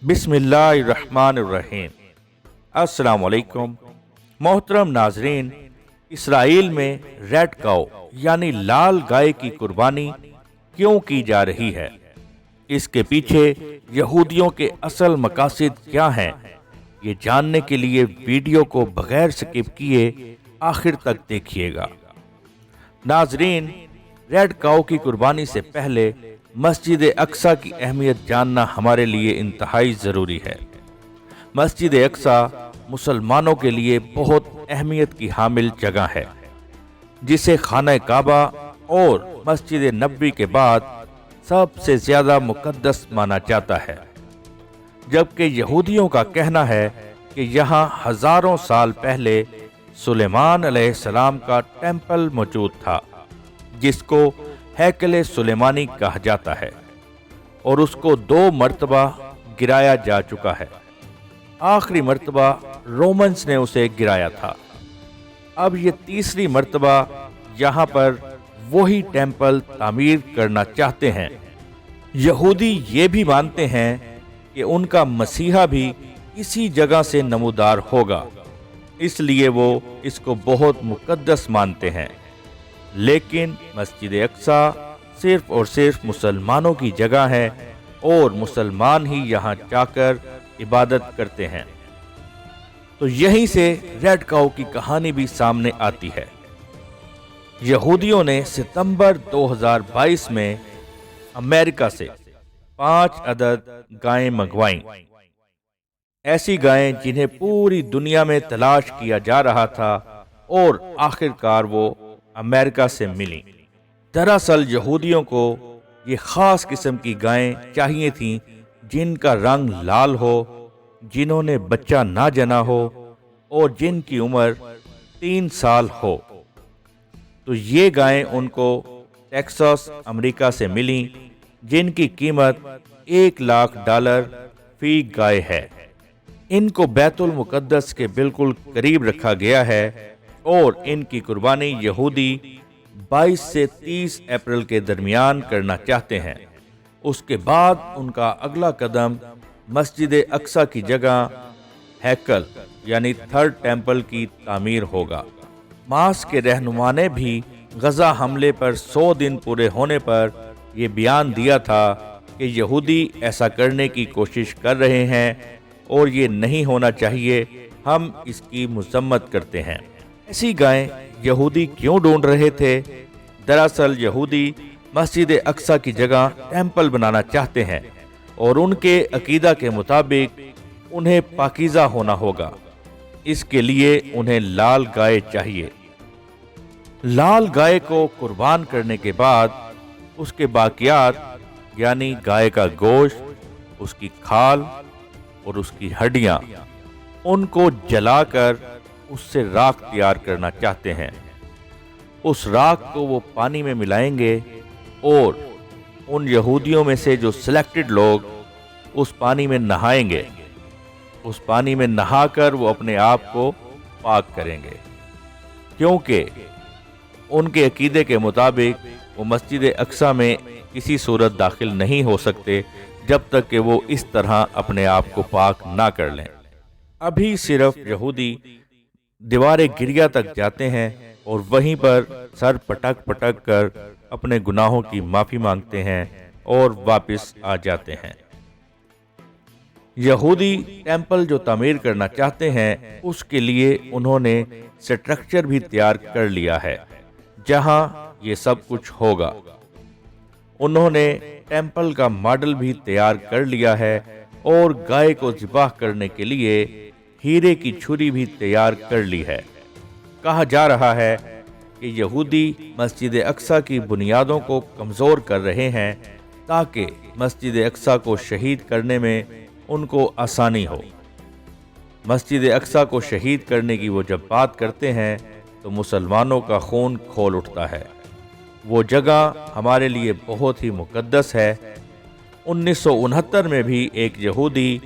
بسم اللہ الرحمن الرحیم۔ السلام علیکم محترم ناظرین، اسرائیل میں ریڈ کاؤ یعنی لال گائے کی قربانی کیوں کی جا رہی ہے، اس کے پیچھے یہودیوں کے اصل مقاصد کیا ہیں، یہ جاننے کے لیے ویڈیو کو بغیر سکپ کیے آخر تک دیکھیے گا۔ ناظرین، ریڈ کاؤ کی قربانی سے پہلے مسجد اقصی کی اہمیت جاننا ہمارے لیے انتہائی ضروری ہے۔ مسجد اقصی مسلمانوں کے لیے بہت اہمیت کی حامل جگہ ہے، جسے خانہ کعبہ اور مسجد نبوی کے بعد سب سے زیادہ مقدس مانا جاتا ہے، جبکہ یہودیوں کا کہنا ہے کہ یہاں ہزاروں سال پہلے سلیمان علیہ السلام کا ٹیمپل موجود تھا، جس کو ہیکل سلیمانی کہا جاتا ہے، اور اس کو 2 مرتبہ گرایا جا چکا ہے۔ آخری مرتبہ رومنز نے اسے گرایا تھا۔ اب یہ تیسری مرتبہ یہاں پر وہی ٹیمپل تعمیر کرنا چاہتے ہیں۔ یہودی یہ بھی مانتے ہیں کہ ان کا مسیحا بھی اسی جگہ سے نمودار ہوگا، اس لیے وہ اس کو بہت مقدس مانتے ہیں۔ لیکن مسجد اقصی صرف اور صرف مسلمانوں کی جگہ ہے، اور مسلمان ہی یہاں جا کر عبادت کرتے ہیں۔ تو یہیں سے ریڈ کاؤ کی کہانی بھی سامنے آتی ہے۔ یہودیوں نے ستمبر 2022 میں امریکہ سے 5 عدد گائیں منگوائیں، ایسی گائیں جنہیں پوری دنیا میں تلاش کیا جا رہا تھا، اور آخرکار وہ امریکہ سے ملی۔ دراصل یہودیوں کو یہ خاص قسم کی گائیں چاہیے تھیں جن کا رنگ لال ہو، جنہوں نے بچہ نہ جنا ہو، اور جن کی عمر 3 سال ہو۔ تو یہ گائیں ان کو ٹیکساس امریکہ سے ملیں، جن کی قیمت $1,00,000 فی گائے ہے۔ ان کو بیت المقدس کے بالکل قریب رکھا گیا ہے، اور ان کی قربانی یہودی 22 سے 30 اپریل کے درمیان کرنا چاہتے ہیں۔ اس کے بعد ان کا اگلا قدم مسجد اقصی کی جگہ ہیکل یعنی 3rd ٹیمپل کی تعمیر ہوگا۔ حماس کے رہنما نے بھی غزہ حملے پر 100 دن پورے ہونے پر یہ بیان دیا تھا کہ یہودی ایسا کرنے کی کوشش کر رہے ہیں، اور یہ نہیں ہونا چاہیے، ہم اس کی مذمت کرتے ہیں۔ ایسی گائیں یہودی کیوں ڈھونڈ رہے تھے؟ دراصل یہودی مسجد اقصی کی جگہ ٹیمپل بنانا چاہتے ہیں، اور ان کے عقیدہ کے مطابق انہیں پاکیزہ ہونا ہوگا۔ اس کے لیے انہیں لال گائے چاہیے۔ لال گائے کو قربان کرنے کے بعد اس کے باقیات یعنی گائے کا گوشت، اس کی کھال اور اس کی ہڈیاں، ان کو جلا کر اس سے راکھ تیار کرنا چاہتے ہیں۔ اس راکھ کو وہ پانی میں ملائیں گے، اور ان یہودیوں میں سے جو سلیکٹڈ لوگ اس پانی میں نہائیں گے، اس پانی میں نہا کر وہ اپنے آپ کو پاک کریں گے، کیونکہ ان کے عقیدے کے مطابق وہ مسجد اقصی میں کسی صورت داخل نہیں ہو سکتے جب تک کہ وہ اس طرح اپنے آپ کو پاک نہ کر لیں۔ ابھی صرف یہودی دیوار گریا تک جاتے ہیں، اور وہیں پر سر پٹک پٹک کر اپنے گناہوں کی معافی مانگتے ہیں اور واپس آ جاتے ہیں۔ یہودی ٹیمپل جو تعمیر کرنا چاہتے ہیں، اس کے لیے انہوں نے سٹرکچر بھی تیار کر لیا ہے جہاں یہ سب کچھ ہوگا۔ انہوں نے ٹیمپل کا ماڈل بھی تیار کر لیا ہے، اور گائے کو ذبح کرنے کے لیے ہیرے کی چھری بھی تیار کر لی ہے۔ کہا جا رہا ہے کہ یہودی مسجد اقصی کی بنیادوں کو کمزور کر رہے ہیں تاکہ مسجد اقصی کو شہید کرنے میں ان کو آسانی ہو۔ مسجد اقصی کو شہید کرنے کی وہ جب بات کرتے ہیں تو مسلمانوں کا خون کھول اٹھتا ہے۔ وہ جگہ ہمارے لیے بہت ہی مقدس ہے۔ 1969 میں بھی ایک یہودی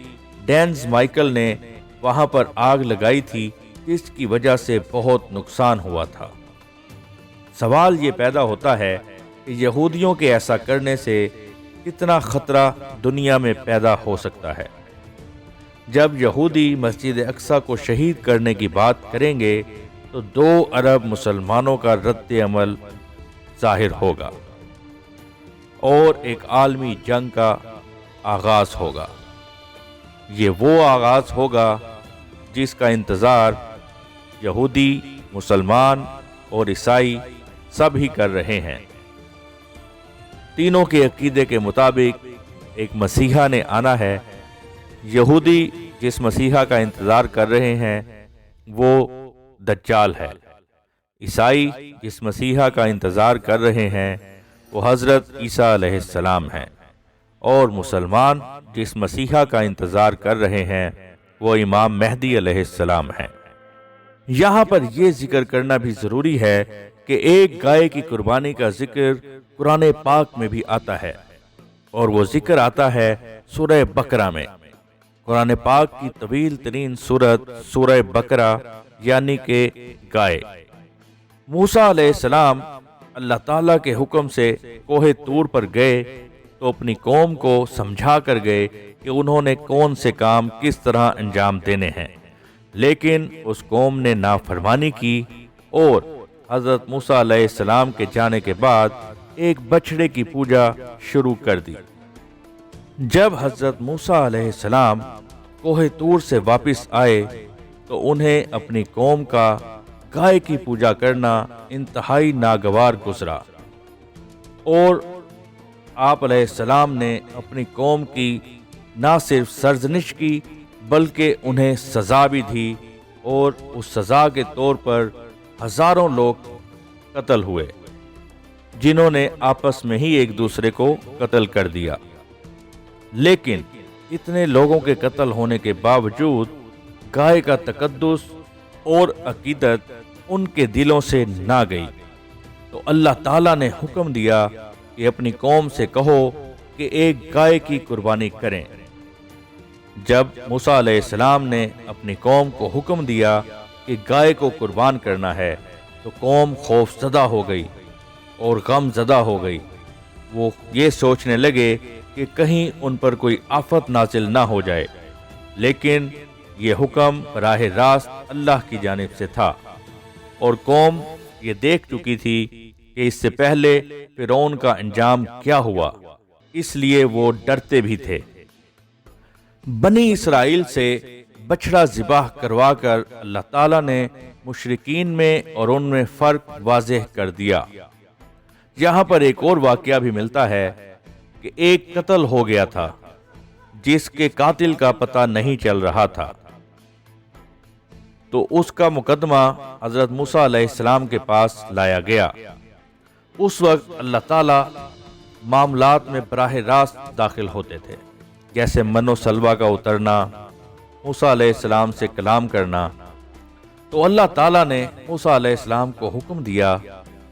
ڈینز مائیکل نے وہاں پر آگ لگائی تھی، جس کی وجہ سے بہت نقصان ہوا تھا۔ سوال یہ پیدا ہوتا ہے کہ یہودیوں کے ایسا کرنے سے کتنا خطرہ دنیا میں پیدا ہو سکتا ہے۔ جب یہودی مسجد اقصی کو شہید کرنے کی بات کریں گے تو 2 ارب مسلمانوں کا رد عمل ظاہر ہوگا اور ایک عالمی جنگ کا آغاز ہوگا۔ یہ وہ آغاز ہوگا جس کا انتظار یہودی، مسلمان اور عیسائی سب ہی کر رہے ہیں۔ تینوں کے عقیدے کے مطابق ایک مسیحا نے آنا ہے۔ یہودی جس مسیحا کا انتظار کر رہے ہیں وہ دجال ہے، عیسائی جس مسیحا کا انتظار کر رہے ہیں وہ حضرت عیسیٰ علیہ السلام ہیں، اور مسلمان جس مسیحا کا انتظار کر رہے ہیں وہ امام مہدی علیہ السلام ہیں۔ یہاں پر یہ ذکر کرنا بھی ضروری ہے کہ ایک گائے کی قربانی کا ذکر قرآن پاک میں بھی آتا ہے، اور وہ ذکر آتا ہے سورہ بقرہ میں۔ قرآن پاک کی طویل ترین سورت سورہ بقرہ یعنی کہ گائے۔ موسیٰ علیہ السلام اللہ تعالیٰ کے حکم سے کوہ طور پر گئے تو اپنی قوم کو سمجھا کر گئے کہ انہوں نے کون سے کام کس طرح انجام دینے ہیں، لیکن اس قوم نے نافرمانی کی اور حضرت موسیٰ علیہ السلام کے جانے کے بعد ایک بچڑے کی پوجا شروع کر دی۔ جب حضرت موسیٰ علیہ السلام کوہ طور سے واپس آئے تو انہیں اپنی قوم کا گائے کی پوجا کرنا انتہائی ناگوار گزرا، اور آپ علیہ السلام نے اپنی قوم کی نہ صرف سرزنش کی بلکہ انہیں سزا بھی دی، اور اس سزا کے طور پر ہزاروں لوگ قتل ہوئے جنہوں نے آپس میں ہی ایک دوسرے کو قتل کر دیا۔ لیکن اتنے لوگوں کے قتل ہونے کے باوجود گائے کا تقدس اور عقیدت ان کے دلوں سے نہ گئی، تو اللہ تعالیٰ نے حکم دیا کہ اپنی قوم سے کہو کہ ایک گائے کی قربانی کریں۔ جب موسیٰ علیہ السلام نے اپنی قوم کو حکم دیا کہ گائے کو قربان کرنا ہے تو قوم خوف زدہ ہو گئی اور غم زدہ ہو گئی۔ وہ یہ سوچنے لگے کہ کہیں ان پر کوئی آفت نازل نہ ہو جائے، لیکن یہ حکم براہ راست اللہ کی جانب سے تھا، اور قوم یہ دیکھ چکی تھی کہ اس سے پہلے فرعون کا انجام کیا ہوا، اس لیے وہ ڈرتے بھی تھے۔ بنی اسرائیل سے بچڑا ذبح کروا کر اللہ تعالیٰ نے مشرکین میں اور ان میں فرق واضح کر دیا۔ یہاں پر ایک اور واقعہ بھی ملتا ہے کہ ایک قتل ہو گیا تھا جس کے قاتل کا پتہ نہیں چل رہا تھا، تو اس کا مقدمہ حضرت موسیٰ علیہ السلام کے پاس لایا گیا۔ اس وقت اللہ تعالیٰ معاملات میں براہ راست داخل ہوتے تھے، جیسے من و سلوہ کا اترنا، موسیٰ علیہ السلام سے کلام کرنا۔ تو اللہ تعالیٰ نے موسیٰ علیہ السلام کو حکم دیا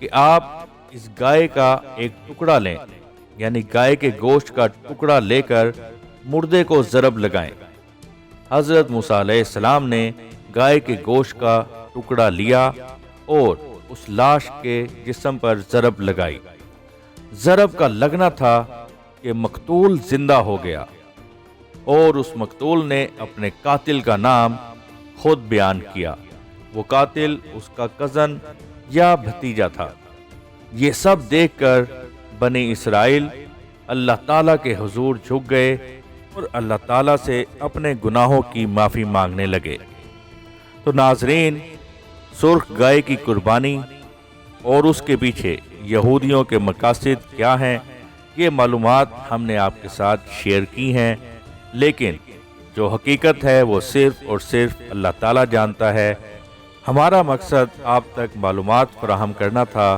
کہ آپ اس گائے کا ایک ٹکڑا لیں، یعنی گائے کے گوشت کا ٹکڑا لے کر مردے کو ضرب لگائیں۔ حضرت موسیٰ علیہ السلام نے گائے کے گوشت کا ٹکڑا لیا اور اس لاش کے جسم پر ضرب لگائی۔ ضرب کا لگنا تھا کہ مقتول زندہ ہو گیا، اور اس مقتول نے اپنے قاتل کا نام خود بیان کیا۔ وہ قاتل اس کا کزن یا بھتیجا تھا۔ یہ سب دیکھ کر بنی اسرائیل اللہ تعالیٰ کے حضور جھک گئے اور اللہ تعالیٰ سے اپنے گناہوں کی معافی مانگنے لگے۔ تو ناظرین، سرخ گائے کی قربانی اور اس کے پیچھے یہودیوں کے مقاصد کیا ہیں، یہ معلومات ہم نے آپ کے ساتھ شیئر کی ہیں، لیکن جو حقیقت ہے وہ صرف اور صرف اللہ تعالیٰ جانتا ہے۔ ہمارا مقصد آپ تک معلومات فراہم کرنا تھا۔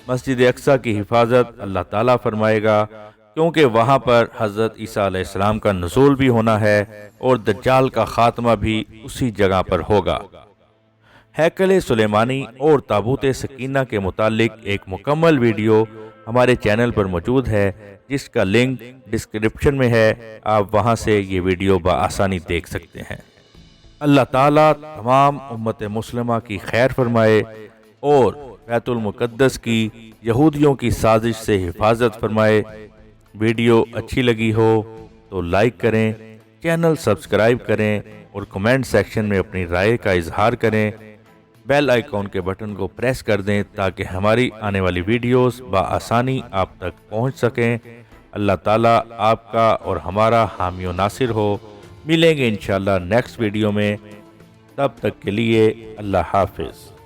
مسجد اقصی کی حفاظت اللہ تعالیٰ فرمائے گا، کیونکہ وہاں پر حضرت عیسیٰ علیہ السلام کا نزول بھی ہونا ہے اور دجال کا خاتمہ بھی اسی جگہ پر ہوگا۔ ہیکل سلیمانی اور تابوت سکینہ کے متعلق ایک مکمل ویڈیو ہمارے چینل پر موجود ہے، جس کا لنک ڈسکرپشن میں ہے، آپ وہاں سے یہ ویڈیو بآسانی دیکھ سکتے ہیں۔ اللہ تعالیٰ تمام امت مسلمہ کی خیر فرمائے اور بیت المقدس کی یہودیوں کی سازش سے حفاظت فرمائے۔ ویڈیو اچھی لگی ہو تو لائک کریں، چینل سبسکرائب کریں اور کمنٹ سیکشن میں اپنی رائے کا اظہار کریں۔ بیل آئیکن کے بٹن کو پریس کر دیں تاکہ ہماری آنے والی ویڈیوز بآسانی آپ تک پہنچ سکیں۔ اللہ تعالیٰ آپ کا اور ہمارا حامی و ناصر ہو۔ ملیں گے انشاءاللہ نیکسٹ ویڈیو میں، تب تک کے لیے اللہ حافظ۔